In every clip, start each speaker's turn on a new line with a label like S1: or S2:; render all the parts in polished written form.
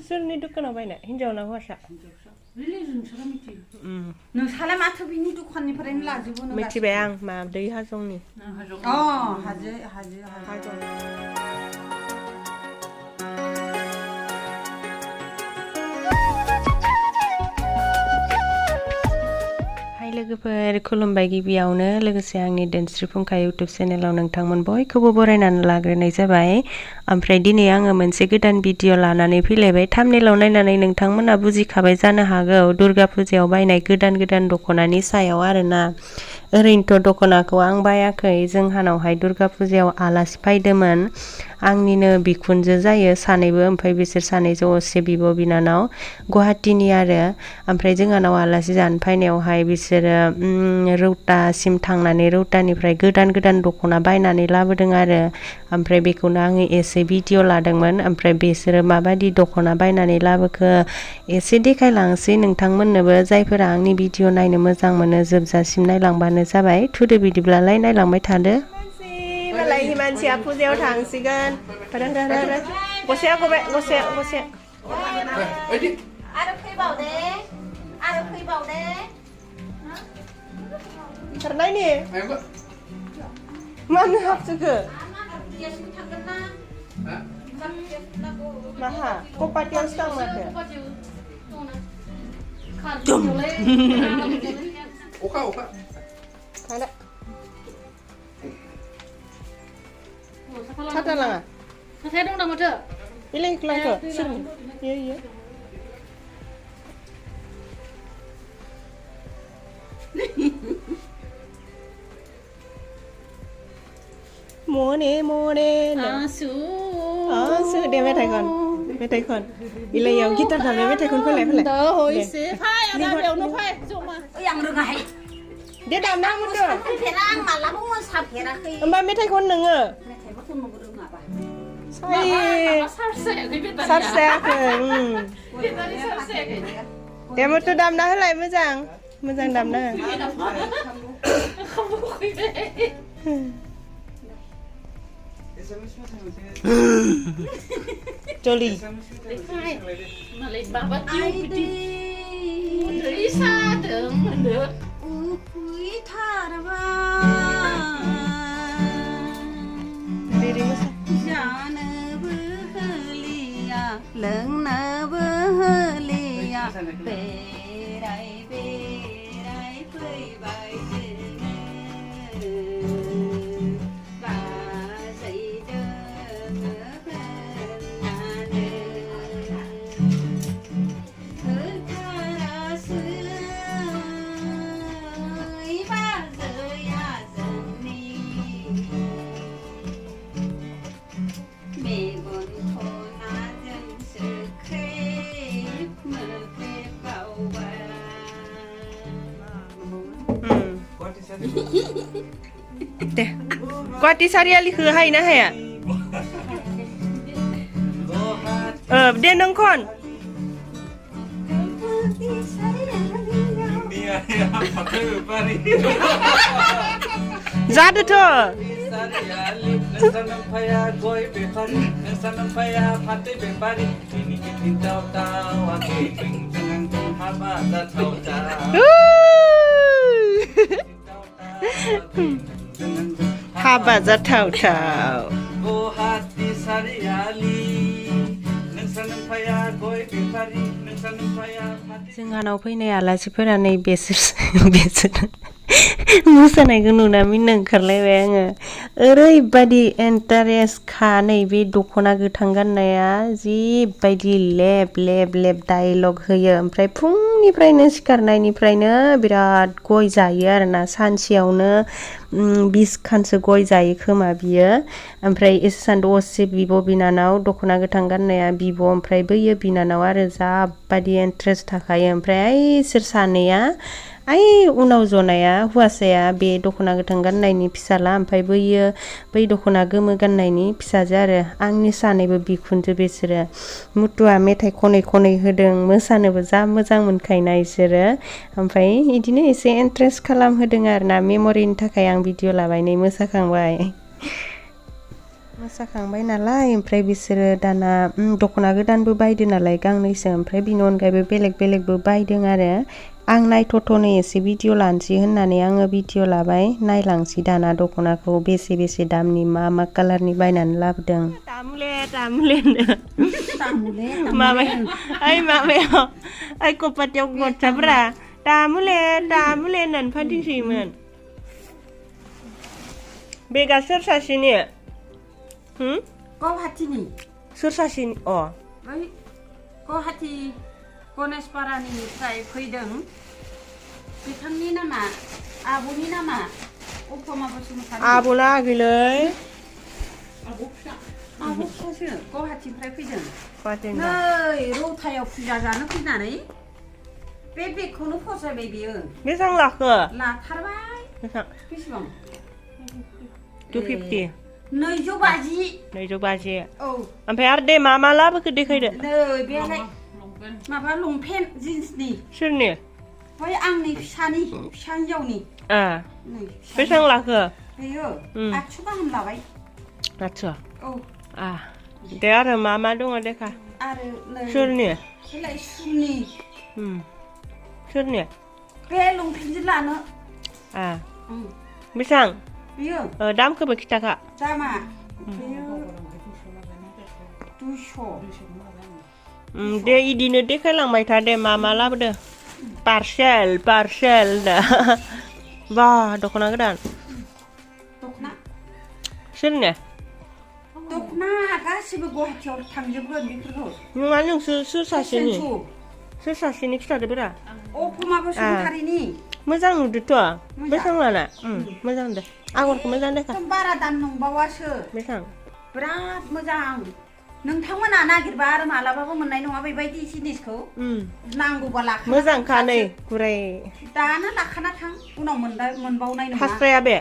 S1: सोरनि दुकानाव बायनाय हिनजाव ना हौवासा
S2: नोंसालाय माथो बिनि दुखाननिफ्रायनो लाजोबो नों
S1: मिथिबाय आं मा दै हाजंनि
S2: हाजो
S1: लोगोफोर खुलुमबाय गिबियावनो लोगोसे आंनि धोनस्रि फुंखा इउटुब चेनेलाव नोंथांमोन बयखौबो बरायनानै लाग्रोनाय जाबाय ओमफ्राय दिनै आङो मोनसे गोदान भिडिअ लानानै फैलायबाय थाम्बनेइलाव नायनानै नोंथांमोना बुजिखाबाय जानो हागौ दुर्गा फुजायाव बायनाय गोदान दख'नानि सायाव आरोना ओरैनोथ' दख'नाखौ आं बायाखै जोंहानावहाय दुर्गा फुजायाव आलासि फैदोंमोन आंनिनो बिखुनजो जायो सानैबो ओमफ्राय बिसोर सानैजों असे बिब' बिनानाव गुवाहाटीनि आरो ओमफ्राय जोंहानाव आलासि जानो फैनायावहाय बिसोरो रौतासिम थांनानै रौतानिफ्राय गोदान दख'ना बायनानै लाबोदों आरो ओमफ्राय बेखौनो आङो एसे भिडिअ लादोंमोन ओमफ्राय बिसोरो माबायदि दख'ना बायनानै लाबोखो एसे देखायलांसै नोंथांमोननोबो जायफोरा आंनि भिडिअ नायनो मोजां मोनो जोबजासिम नायलांबानो जाबाय थुदो बिदिब्लालाय नायलांबाय थादो मालाय मानसिया फुजायाव थांसिगोन गसे
S2: आरो फैबावदे
S1: थारनायनि मानो हाबसोखो माहा कपाटियावसो थां माथो
S3: अखा
S1: थांदा साथा लाङा
S4: साथाया दं ना माथो
S1: इलाय लांखो सोरनि इयो मने
S4: आसु
S1: दे मेथाइ खन इलायाव गिटार दामनाय मेथाइ खन फैलाय
S4: होइसे फाय आदा बेयावनो फाय जमा
S2: आं रोङाहाय
S1: दे दामना होदो
S2: साफेरा आं मालाबा मोसाफेराखै
S1: होमबा मेथाइ खन नोङो
S2: मेथाइबो खननोबो रोङाबा
S4: सार्स
S1: जायाखै दे मथ' दामना होलाय मोजां दामना जलि
S4: मालाय बाबा टिउ बिदि उन्दै सादों मोनदो
S2: उखुइथारबा
S1: देरि मोसा
S2: जानोबो होलिया लोंनोबो होलिया बेराय फैबाय
S1: दे गुवाहाटी सारियालिखौ हायोना हाया दे नों खन जादोथ' हाबा जाथावथाव जोंहानाव फैनाय आलासिफोरा नै बेसोर मोसानायखौ नुना मिनिनो ओंखारलायबाय आङो ओरैबायदि इन्टारेस्टखा नैबे दख'ना गोथां गाननाया जिबायदि लेब डायलग होयो ओमफ्राय फुंनिफ्रायनो सिखारनायनिफ्रायनो बिराद गय जायो आरोना सानसेयावनो 20 खानसो गय जायो खोमा बियो ओमफ्राय एसान्द असे बिब' बिनानाव दख'ना गोथां गाननाया बिब' ओमफ्राय बैयो बिनानाव आरो जाबायदि इन्ट्रेस्ट थाखायो ओमफ्राय इसोर सानैया उनाव जनाया हौवासाया बे दख'ना गोथां गाननायनि फिसाला ओमफ्राय बै दख'ना गोमो गाननायनि फिसाजो आरो आंनि सानैबो बिखुनजो बिसोरो मुथुआ मेथाइ खनै होदों मोसानोबो जा मोजां मोनखायोना इसोरो ओमफ्राय इदिनो एसे इन्ट्रेस्ट खालामहोदों आरोना मेम'रिनि थाखाय आं भिडिअ लाबाय नै मोसाखांबाय मोसाखांबाय नालाय ओमफ्राय बिसोरो दाना दख'ना गोदानबो बायदो नालाय गांनैसो ओमफ्राय बिनि अनगायैबो बेलेगबो बायदों आरो आं नायथ'थ'नो एसे भिडिअ लानोसै होननानै आङो भिडिअ लाबाय नायलांसै दाना दख'नाखौ बेसे दामनि मा कालारनि बायनानै लाबोदों दामुले माबायाव ओइ कपाटियाव गथसाफोरा दामुले होननानै फाथिंसोयोमोन बेगा सोर सासेनि
S2: गुवाहाटीनि
S1: सोर सासेनि
S2: बै गुवाहाटी गणेशपारानिफ्राय फैदों बिथांनि नामा आब'नि नामा अफमा बसुमतारी
S1: आब'ला आगैलै
S2: आब' फिसासो गुवाहाटीनिफ्राय फैदों नै रौतायाव फुजा जानो फैनानै बे बेगखौनो फसायबाय बियो
S1: बेसेबां लाखो
S2: लाथारबाय बेसेबां
S1: 250
S2: 250 औ
S1: ओमफ्राय आरो दे मा लाबोखो देखायदो
S2: नै बेलाय माबा लंपेन्ट जिन्सनि
S1: सोरनि
S2: बै आंनि फिसा हिनजावनि
S1: बेसेबां लाखो
S2: बेयो 800 गाहाम लाबाय
S1: 800
S2: औ
S1: दे आरो मा दङ देखा
S2: आरो
S1: सोरनि
S2: खेलाय सुनि
S1: सोरनि
S2: बे लंपेन्ट लानो
S1: बेसेबां
S2: बेयो
S1: दामखौबो खिथाखा
S2: दामा बेयो 200
S1: दे इदिनो देखायलांबाय था दे मा लाबोदो पार्सेल दा बा दख'ना गोदान
S2: दख'ना
S1: सोरनि
S2: दख'ना गासिबो गुवाहाटीयाव थांजोबगोन बेफोरखौ
S1: नङा नोंसोर सोर सासेनि खिथादोब्रा
S2: अफमा बसुमतारीनि
S1: मोजां नुदोथ' बेसेबां लाना मोजां दे आगरखौ मोजां देखा
S2: बारा दाम नंबावासो
S1: बेसेबां
S2: बिराद मोजां नोंथांमोना नागिरबा आरो मालाबाबो मोननाय नङा बेबायदि जिनिसखौ नांगौबा लाखाना
S1: मोजांखा नै गुरै
S2: दानो लाखाना थां उनाव मोनबावनाय नङा
S1: हास्राया बे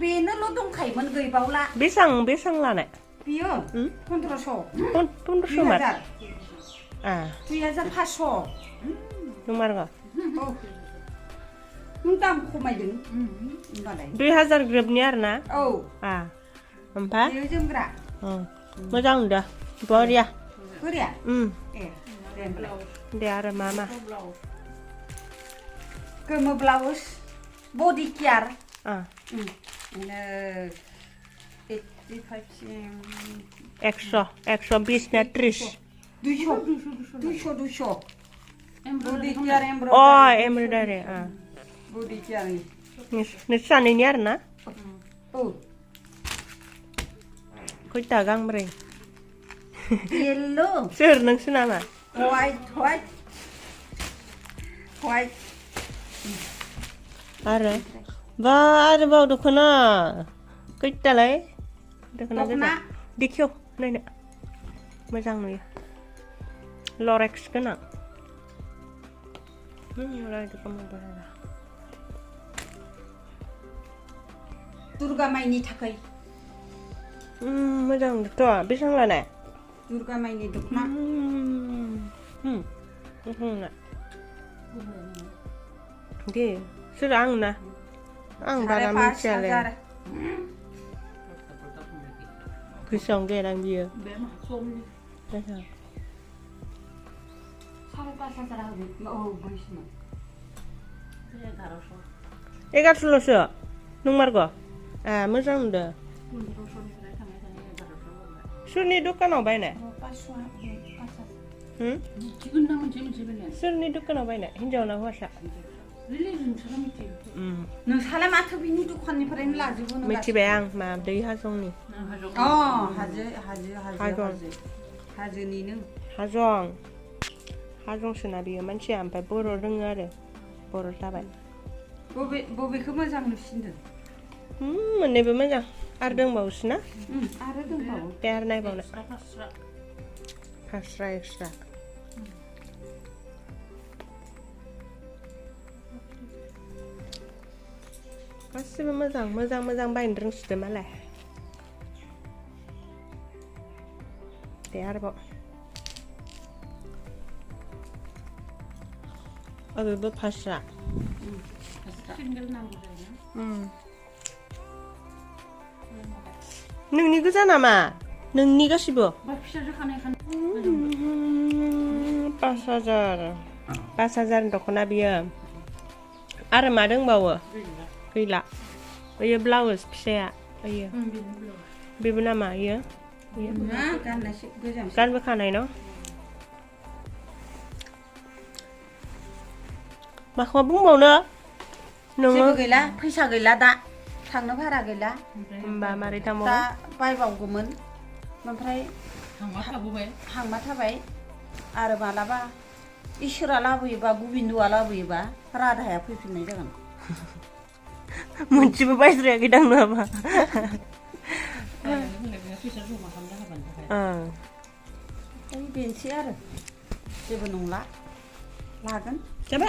S2: बेनोल' दंखायोमोन गैबावला
S1: बेसेबां लानाय
S2: बियो 1500 2500
S1: नंमारगौ
S2: नों दाम खमायदों होनबालाय
S1: 2000 ग्रोबनि आरो ना ओमफ्राय
S2: बेयो जोमग्रा
S1: मोजां नुदों बरिया दे आरो मा
S2: गोमो ब्लाउस बडि केयार
S1: 120 ना 30
S2: 200 बडि केयार
S1: एमब्रयडारि
S2: बडि केयारनि
S1: नोंसानैनि आरो ना
S2: औ
S1: खैथा गांब्रै
S2: येल्लो
S1: सोर नोंसो नामा
S2: white
S1: आरोबाव दख'ना खैथालाय दख'ना देखियो नायनो मोजां नुयो लरेक्स गोनां
S2: दुर्गा माइनि थाखाय
S1: मोजां नुदोंथ' बेसेबां लानाय
S2: दुर्गा माइनि दख'ना
S1: दे सोर आं बारा मिथियालै बेसेबां गेरां बियो 1100ल'सो नंमारगौ मोजां नुदों सोरनि दखानाव बायनाय सोरनि दखानाव बायनाय हिनजाव ना हौवासा
S2: नोंसालाय माथो बिनि दखाननिफ्रायनो लाजोबो
S1: मिथिबाय आं मा दै हाजंनि
S2: हाजोनिनो
S1: हाजंसोना बियो मानसिया ओमफ्राय बर' रोङो आरो बर' जाबाय
S2: बबेखौ मोजां नुसिनदों
S1: मोननैबो मोजां आरो दंबावोसो ना
S2: आरो दंबावो
S1: दे आरो नायबावनो फास्रा एक्सट्रा गासिबो मोजां बायनो रोंसोदो मालाय दे आरोबाव बेबो फास्रा नोंनि गोजा नामा नोंनि गासिबो
S2: बा फिसा जाखानाय
S1: 5,000 दख'ना बियो आरो मा दंबावो गैला बेयो ब्लाउस फिसाया बेयो बेबो नामा इयो
S2: मा गाननायसो गोजाम
S1: गानबोखानाय न' माखौबा बुंबावनो नोङो
S2: जेबो गैला फैसा गैला दा थांनो भारा गैला
S1: होमबा मारै
S2: दा
S1: थांबावो
S2: बायबावगौमोन ओमफ्राय हांमा थाबाय आरो मालाबा इसोरा लाबोयोबा गोबिन्दआ लाबोयोबा राधाया फैफिननाय जागोन
S1: मोनसेबो बायज्रायाखै दां नामा
S2: बेनोसै आरो जेबो नंला लागोन
S1: जाबाय